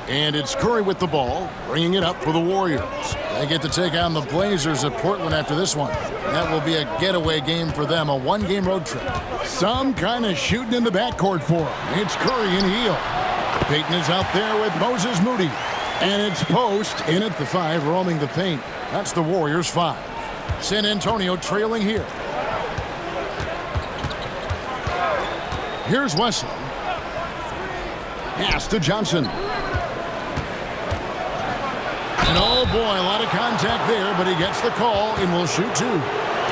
And it's Curry with the ball, bringing it up for the Warriors. They get to take on the Blazers at Portland after this one. That will be a getaway game for them, a one-game road trip. Some kind of shooting in the backcourt for him. It's Curry and Heel. Payton is out there with Moses Moody. And it's Post in at the 5, roaming the paint. That's the Warriors' 5. San Antonio trailing here. Here's Wesley. Pass to Johnson. And oh boy, a lot of contact there, but he gets the call and will shoot 2.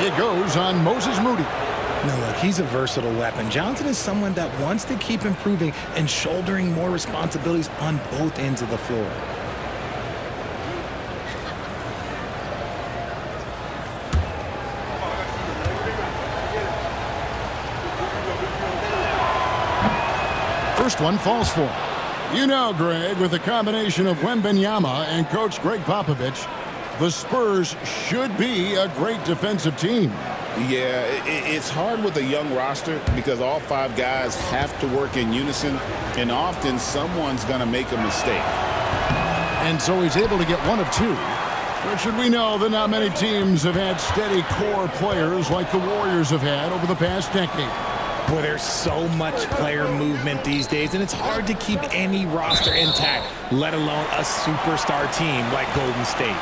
It goes on Moses Moody. Now look, he's a versatile weapon. Johnson is someone that wants to keep improving and shouldering more responsibilities on both ends of the floor. First one falls for him. You know, Greg, with the combination of Wembanyama and Coach Greg Popovich, the Spurs should be a great defensive team. Yeah, it's hard with a young roster because all 5 guys have to work in unison, and often someone's going to make a mistake. And so he's able to get 1 of 2. Richard, we know that not many teams have had steady core players like the Warriors have had over the past decade. Boy, there's so much player movement these days, and it's hard to keep any roster intact, let alone a superstar team like Golden State.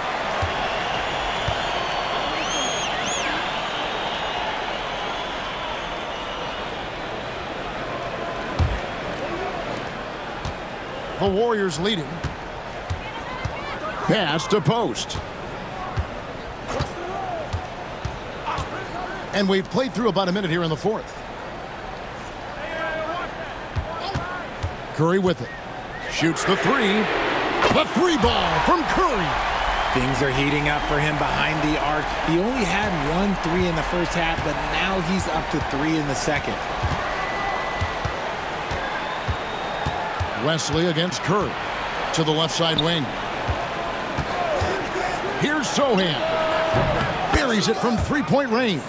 The Warriors leading. Pass to Post. And we've played through about a minute here in the 4th. Curry with it. Shoots the 3. The 3 ball from Curry. Things are heating up for him behind the arc. He only had 1 3 in the first half, but now he's up to 3 in the second. Wesley against Curry. To the left side wing. Here's Sohan. Buries it from 3-point range.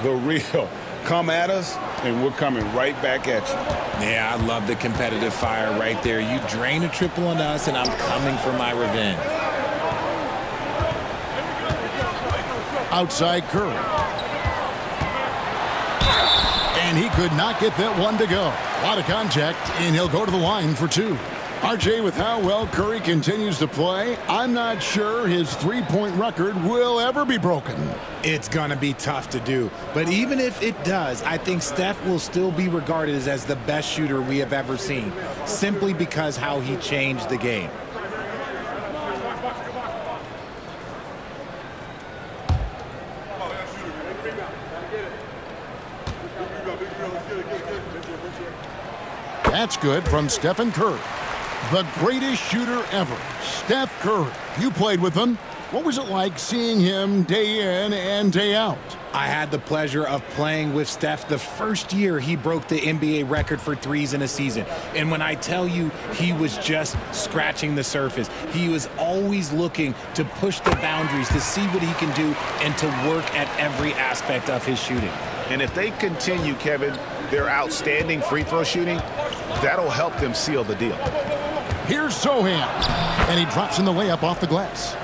The real. Come at us, and we're coming right back at you. Yeah, I love the competitive fire right there. You drain a triple on us, and I'm coming for my revenge. Outside Curry. And he could not get that one to go. A lot of contact, and he'll go to the line for 2. RJ, with how well Curry continues to play, I'm not sure his 3-point record will ever be broken. It's going to be tough to do. But even if it does, I think Steph will still be regarded as the best shooter we have ever seen, simply because how he changed the game. That's good from Stephen Curry. The greatest shooter ever, Steph Curry. You played with him. What was it like seeing him day in and day out? I had the pleasure of playing with Steph the first year he broke the NBA record for threes in a season. And when I tell you he was just scratching the surface, he was always looking to push the boundaries, to see what he can do, and to work at every aspect of his shooting. And if they continue, Kevin, their outstanding free throw shooting, that'll help them seal the deal. Here's Sohan, and he drops in the layup off the glass.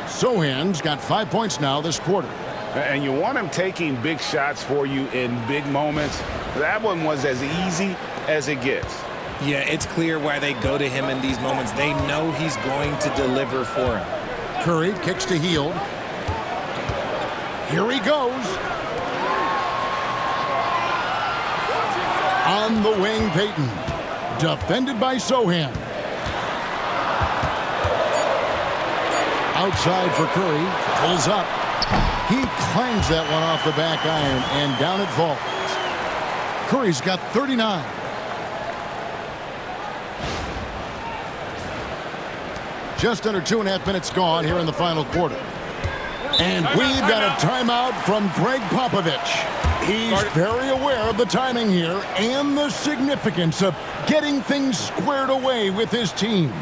Sohan's got 5 points now this quarter. And you want him taking big shots for you in big moments. That one was as easy as it gets. Yeah, it's clear why they go to him in these moments. They know he's going to deliver for him. Curry kicks to Hield. Here he goes. On the wing, Payton. Defended by Sohan. Outside for Curry. Pulls up. He clangs that one off the back iron, and down it falls. Curry's got 39. Just under 2.5 minutes gone here in the final quarter. And we've got a timeout from Greg Popovich. He's very aware of the timing here and the significance of getting things squared away with his team.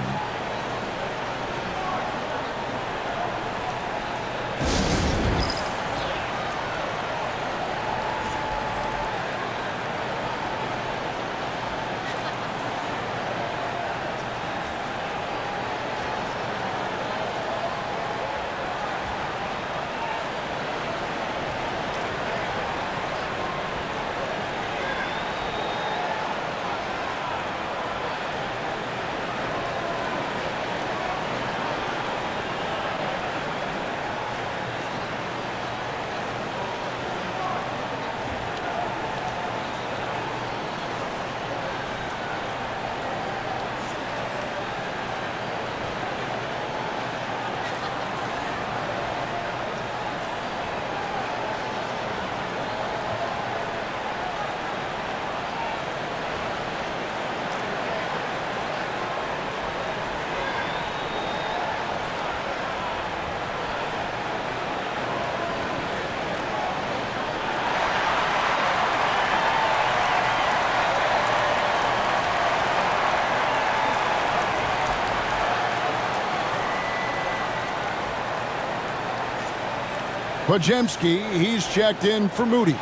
Pajemski, he's checked in for Moody.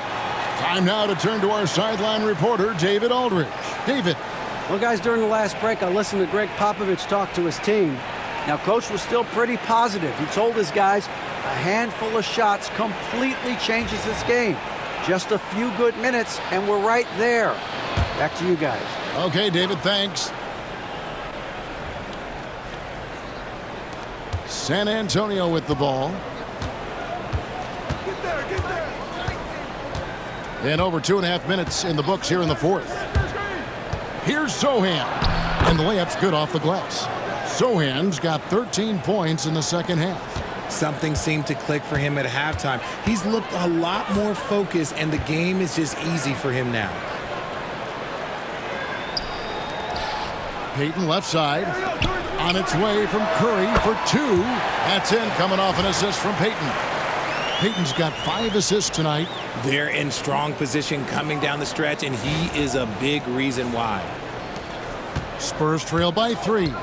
Time now to turn to our sideline reporter, David Aldridge. David. Well, guys, during the last break, I listened to Greg Popovich talk to his team. Now, Coach was still pretty positive. He told his guys a handful of shots completely changes this game. Just a few good minutes, and we're right there. Back to you guys. Okay, David, thanks. San Antonio with the ball. And over 2.5 minutes in the books here in the fourth. Here's Sohan. And the layup's good off the glass. Sohan's got 13 points in the second half. Something seemed to click for him at halftime. He's looked a lot more focused, and the game is just easy for him now. Payton left side. On its way from Curry for 2. That's in, coming off an assist from Payton. Payton's got 5 assists tonight. They're in strong position coming down the stretch, and he is a big reason why. Spurs trail by 3.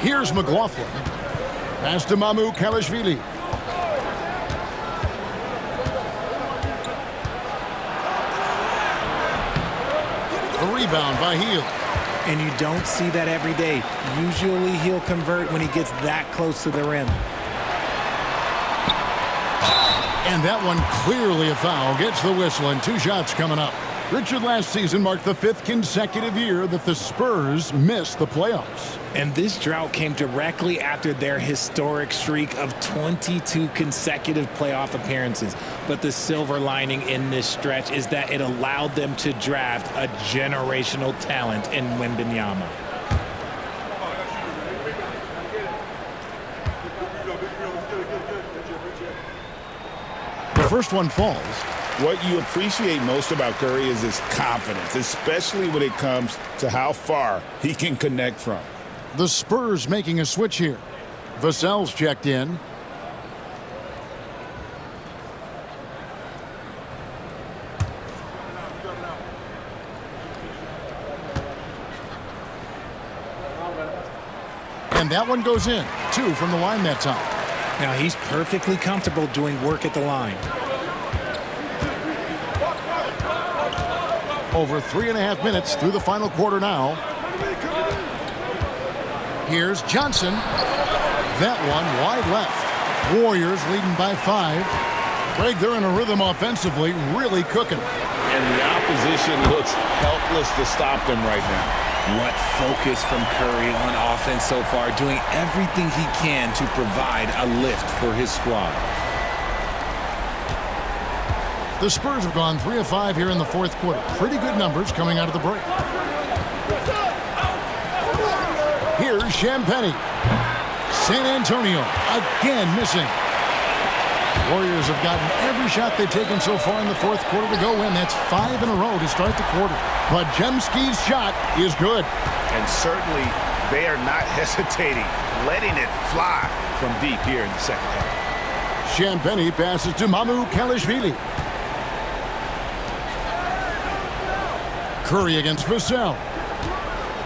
Here's McLaughlin. Pass to Mamu Kalashvili. A rebound by Hield. And you don't see that every day. Usually he'll convert when he gets that close to the rim. And that one clearly a foul. Gets the whistle, and 2 shots coming up. Richard, last season marked the 5th consecutive year that the Spurs missed the playoffs. And this drought came directly after their historic streak of 22 consecutive playoff appearances. But the silver lining in this stretch is that it allowed them to draft a generational talent in Wembanyama. The first one falls. What you appreciate most about Curry is his confidence, especially when it comes to how far he can connect from. The Spurs making a switch here. Vassell's checked in. And that one goes in. 2 from the line that time. Now he's perfectly comfortable doing work at the line. Over 3.5 minutes through the final quarter now. Here's Johnson. That one wide left. Warriors leading by 5. Greg, they're in a rhythm offensively, really cooking. And the opposition looks helpless to stop them right now. What focus from Curry on offense so far, doing everything he can to provide a lift for his squad. The Spurs have gone 3 of 5 here in the fourth quarter. Pretty good numbers coming out of the break. Here's Champagnie. San Antonio again missing. Warriors have gotten every shot they've taken so far in the fourth quarter to go in. That's 5 in a row to start the quarter. But Pajemski's shot is good. And certainly they are not hesitating, letting it fly from deep here in the second half. Champagnie passes to Mamu Kalashvili. Curry against Vassell.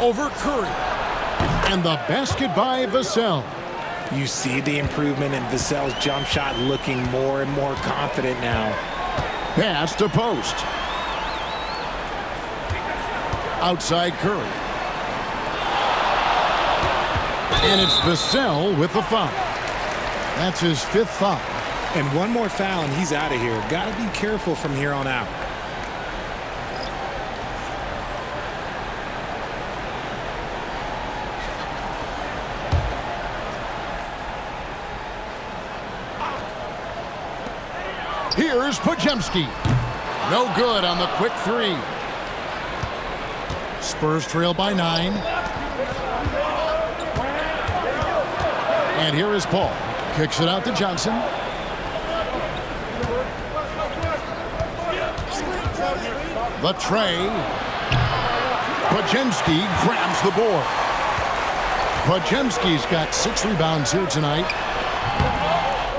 Over Curry. And the basket by Vassell. You see the improvement in Vassell's jump shot, looking more and more confident now. Pass to post. Outside Curry. And it's Vassell with the foul. That's his 5th foul. And one more foul and he's out of here. Got to be careful from here on out. Here's Pajemski. No good on the quick 3. Spurs trail by 9. And here is Paul. Kicks it out to Johnson. The tray. Pajemski grabs the board. Pajemski's got 6 rebounds here tonight.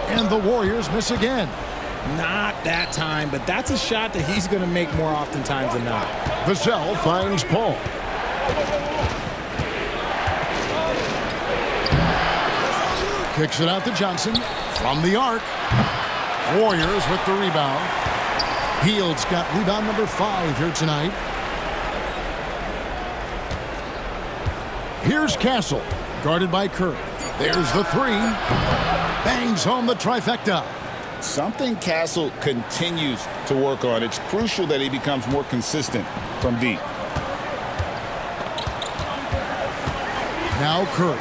And the Warriors miss again. Not that time, but that's a shot that he's going to make more oftentimes than not. Vassell finds Paul. Kicks it out to Johnson from the arc. Warriors with the rebound. Hield's got rebound number 5 here tonight. Here's Castle, guarded by Curry. There's the 3. Bangs home the trifecta. Something Castle continues to work on. It's crucial that he becomes more consistent from deep. Now Curry.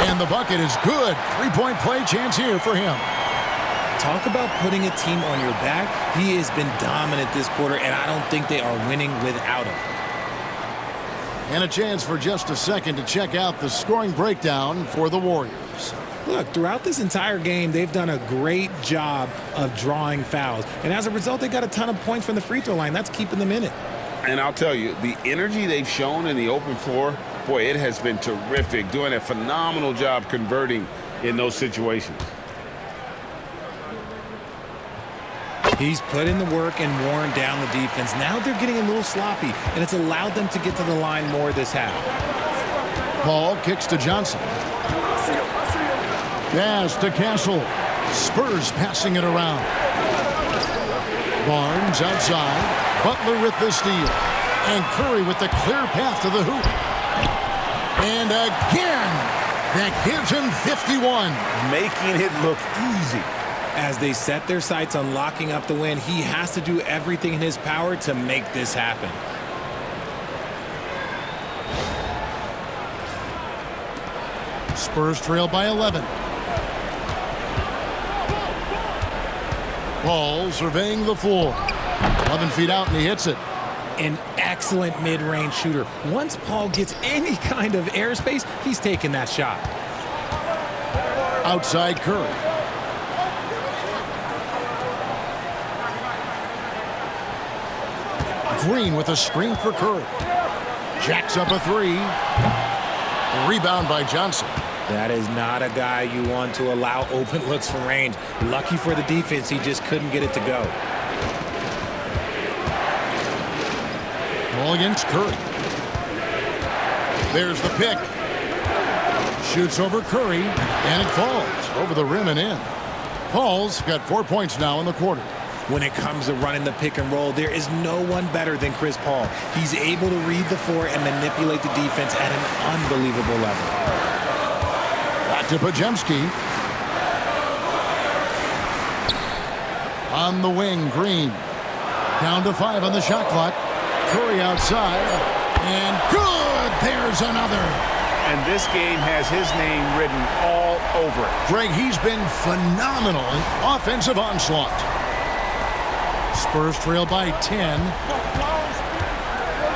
And the bucket is good. 3-point play chance here for him. Talk about putting a team on your back. He has been dominant this quarter, and I don't think they are winning without him. And a chance for just a second to check out the scoring breakdown for the Warriors. Look, throughout this entire game, they've done a great job of drawing fouls. And as a result, they got a ton of points from the free throw line. That's keeping them in it. And I'll tell you, the energy they've shown in the open floor, boy, it has been terrific. Doing a phenomenal job converting in those situations. He's put in the work and worn down the defense. Now they're getting a little sloppy, and it's allowed them to get to the line more this half. Paul kicks to Johnson. Pass to Castle. Spurs passing it around. Barnes outside. Butler with the steal. And Curry with the clear path to the hoop. And again, that gives him 51. Making it look easy. As they set their sights on locking up the win, he has to do everything in his power to make this happen. Spurs trail by 11. Paul surveying the floor. 11 feet out and he hits it. An excellent mid-range shooter. Once Paul gets any kind of airspace, he's taking that shot. Outside Curry. Green with a screen for Curry. Jacks up a 3. Rebound by Johnson. That is not a guy you want to allow open looks from range. Lucky for the defense, he just couldn't get it to go. Ball against Curry. There's the pick. Shoots over Curry, and it falls over the rim and in. Paul's got 4 points now in the quarter. When it comes to running the pick and roll, there is no one better than Chris Paul. He's able to read the floor and manipulate the defense at an unbelievable level. Back to Pajemski. On the wing, Green. Down to 5 on the shot clock. Curry outside. And good! There's another. And this game has his name written all over it. Greg, he's been phenomenal in offensive onslaught. Spurs trail by 10.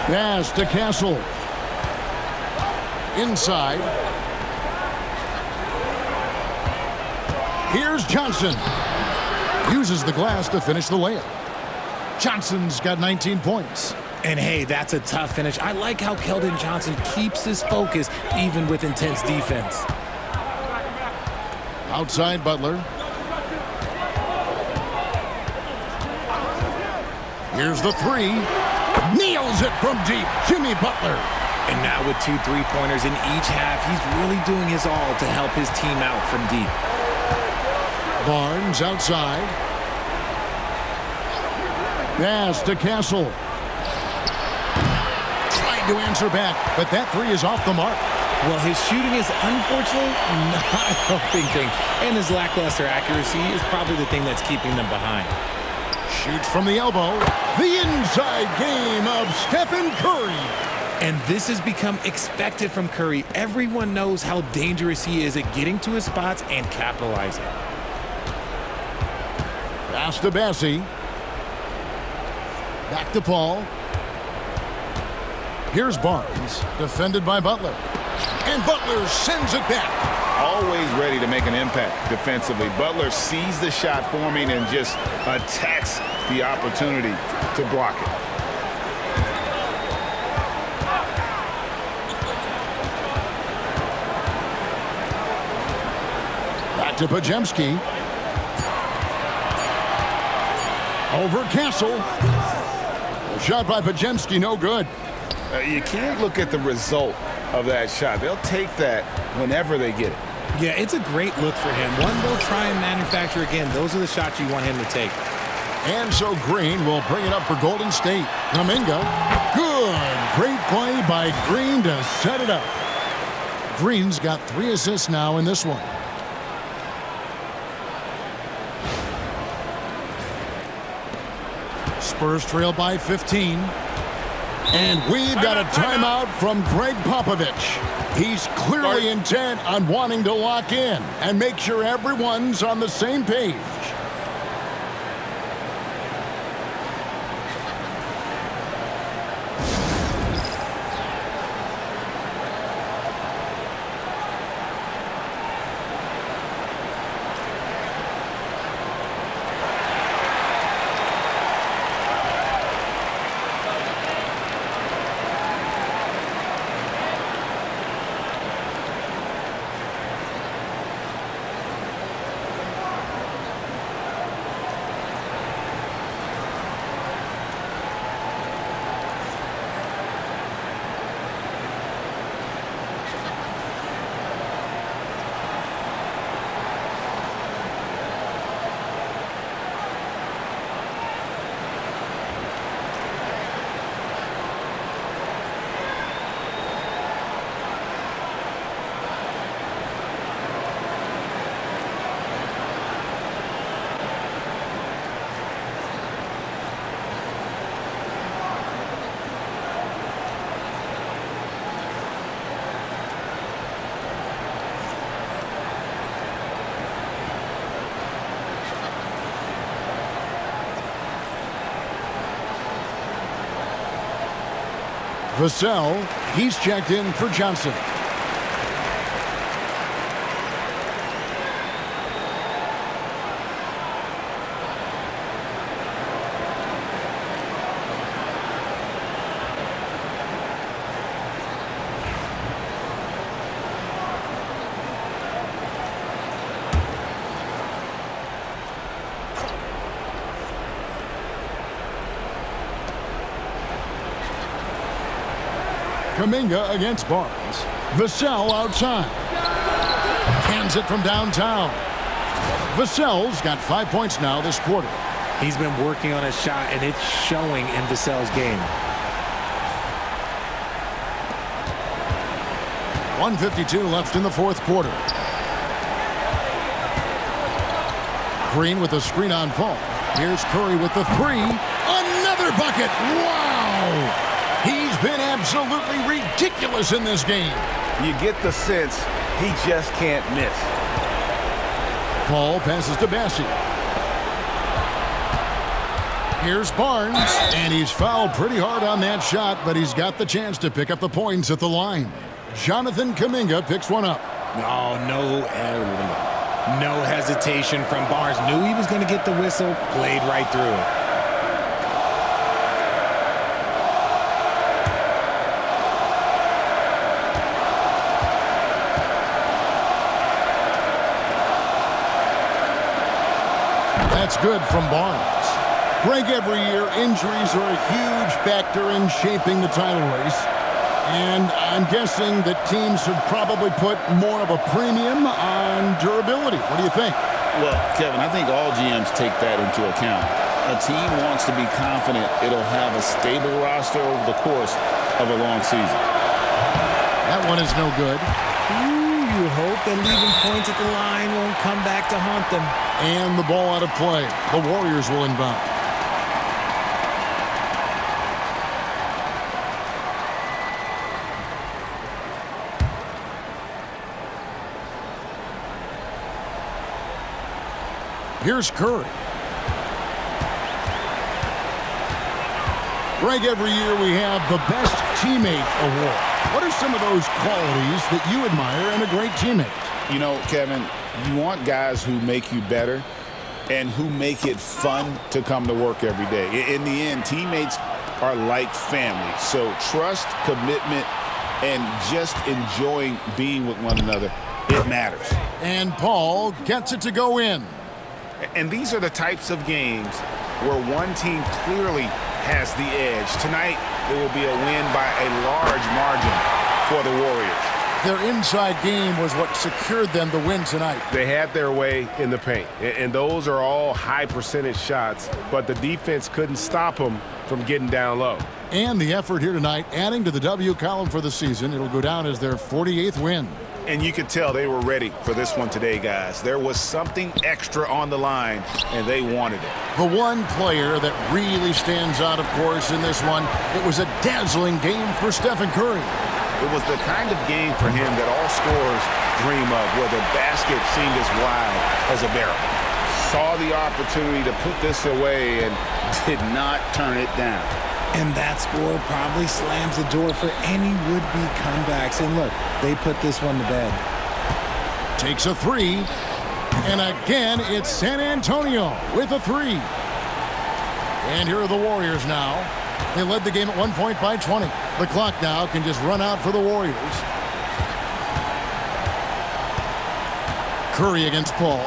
Pass to Castle. Inside. Here's Johnson. Uses the glass to finish the layup. Johnson's got 19 points. And hey, that's a tough finish. I like how Keldon Johnson keeps his focus even with intense defense. Outside Butler. Here's the 3. Nails it from deep. Jimmy Butler. And now with 2 3-pointers in each half, he's really doing his all to help his team out from deep. Barnes outside. Pass to Castle. Trying to answer back, but that 3 is off the mark. Well, his shooting is unfortunately not helping things, and his lackluster accuracy is probably the thing that's keeping them behind. Shoots from the elbow. The inside game of Stephen Curry. And this has become expected from Curry. Everyone knows how dangerous he is at getting to his spots and capitalizing. Pass to Bassie. Back to Paul. Here's Barnes, defended by Butler. And Butler sends it back. Always ready to make an impact defensively. Butler sees the shot forming and just attacks the opportunity to block it. Back to Pajemski. Over Castle. Shot by Pajemski, no good. You can't look at the result of that shot. They'll take that whenever they get it. Yeah, it's a great look for him. One they'll try and manufacture again. Those are the shots you want him to take. And so Green will bring it up for Golden State. Kuminga, good. Great play by Green to set it up. Green's got 3 assists now in this one. Spurs trail by 15. And we've got a timeout from Greg Popovich. He's clearly intent on wanting to lock in and make sure everyone's on the same page. Vassell, he's checked in for Johnson. Kuminga against Barnes. Vassell outside. Hands it from downtown. Vassell's got 5 points now this quarter. He's been working on his shot, and it's showing in Vassell's game. 1:52 left in the fourth quarter. Green with a screen on Paul. Here's Curry with the 3. Another bucket. Wow! He's been absolutely ridiculous in this game. You get the sense he just can't miss. Paul passes to Bassi. Here's Barnes, and he's fouled pretty hard on that shot, but he's got the chance to pick up the points at the line. Jonathan Kuminga picks one up. No hesitation from Barnes. Knew he was going to get the whistle, played right through it. That's good from Barnes. Greg, every year, injuries are a huge factor in shaping the title race. And I'm guessing that teams should probably put more of a premium on durability. What do you think? Well, Kevin, I think all GMs take that into account. A team wants to be confident it'll have a stable roster over the course of a long season. That one is no good. You hope that leaving points at the line won't come back to haunt them. And the ball out of play. The Warriors will inbound. Here's Curry. Greg, every year we have the Best Teammate Award. What are some of those qualities that you admire in a great teammate? You know, Kevin, you want guys who make you better and who make it fun to come to work every day. In the end, teammates are like family. So trust, commitment, and just enjoying being with one another, it matters. And Paul gets it to go in. And these are the types of games where one team clearly has the edge. Tonight, it will be a win by a large margin for the Warriors. Their inside game was what secured them the win tonight. They had their way in the paint, and those are all high-percentage shots, but the defense couldn't stop them from getting down low. And the effort here tonight, adding to the W column for the season. It'll go down as their 48th win. And you could tell they were ready for this one today, guys. There was something extra on the line, and they wanted it. The one player that really stands out, of course, in this one, it was a dazzling game for Stephen Curry. It was the kind of game for him that all scorers dream of, where the basket seemed as wide as a barrel. Saw the opportunity to put this away and did not turn it down. And that score probably slams the door for any would-be comebacks. And look, they put this one to bed. Takes a three. And again, it's San Antonio with a three. And here are the Warriors now. They led the game at 1 point by 20. The clock now can just run out for the Warriors. Curry against Paul.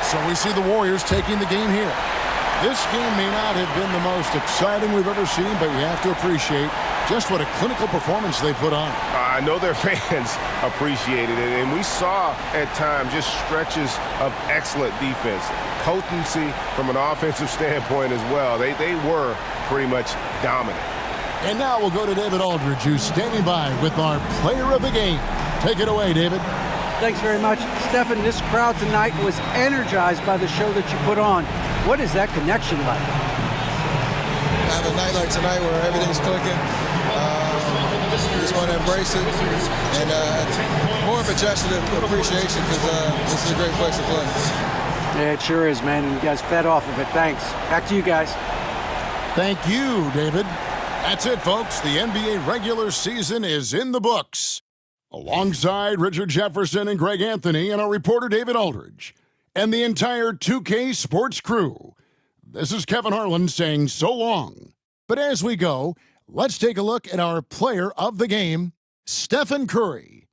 So we see the Warriors taking the game here. This game may not have been the most exciting we've ever seen, but you have to appreciate just what a clinical performance they put on. I know their fans appreciated it, and we saw at times just stretches of excellent defense. Potency from an offensive standpoint as well. They were pretty much dominant. And now we'll go to David Aldridge, who's standing by with our player of the game. Take it away, David. Thanks very much. Stephen, this crowd tonight was energized by the show that you put on. What is that connection like? Have a night like tonight where everything's clicking. Just want to embrace it. And more of a gesture of appreciation because this is a great place to play. Yeah, it sure is, man. And you guys fed off of it. Thanks. Back to you guys. Thank you, David. That's it, folks. The NBA regular season is in the books. Alongside Richard Jefferson and Greg Anthony and our reporter David Aldridge and the entire 2K Sports crew, this is Kevin Harlan saying so long. But as we go, let's take a look at our player of the game, Stephen Curry.